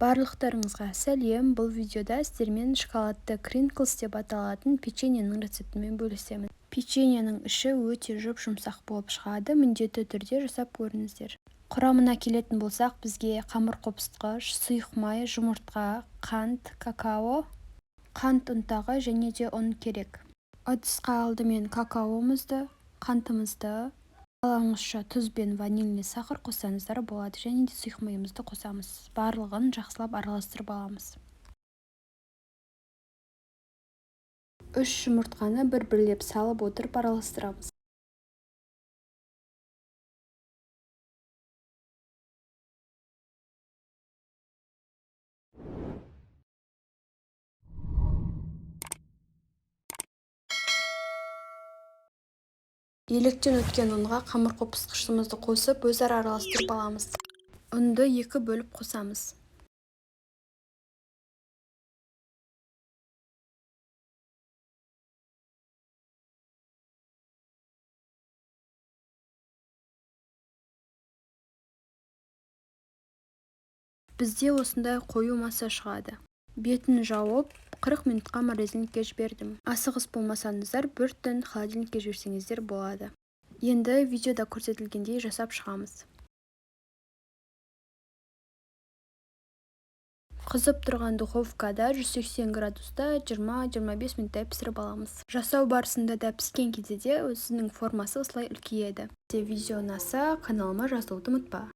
Барлықтарыңызға сәлем. Бұл видеода сіздермен шоколадты Kringles деп аталатын печеньенің рецептімен бөлісемін. Печеньенің іші өте жұп-жұмсақ болып шығады. Міндетті түрде жасап көріңіздер. Құрамына келетін болсақ, бізге қамыр қопсытқыш, сұйық май, жұмыртқа, қант, какао, қант ұнтағы және де ұн керек. Ыдысқа алдымен какаомызды, қантымызды, қаламызша тұз бен ванильный сахар қоссаңыздар болады, және де сұйық майымызды қосамыз. Барлығын жақсылап араластырып аламыз. 3 жұмыртқаны бір-бірлеп салып отырып араластырамыз. Електен өткен ұнға қамыр қопсытқышымызды қосып, өзара араластырып аламыз. Ұнды 2 бөліп қосамыз. Бізде осындай қою масса шығады. Бетін жауып, 40 минутқа морозилькіге жібердім. Асығыс болмасаңыздар, бір түн холодильникке жіберсеңіздер болады. Енді видеода көрсетілгендей жасап шығамыз. Қызып тұрған духовкада 180 градуста 20-25 минуттай пісіріп аламыз. Жасау барысында да піскен кезде де өзінің формасы осылай үлкейеді. Видео ұнаса, каналыма жазылуды ұмытпа.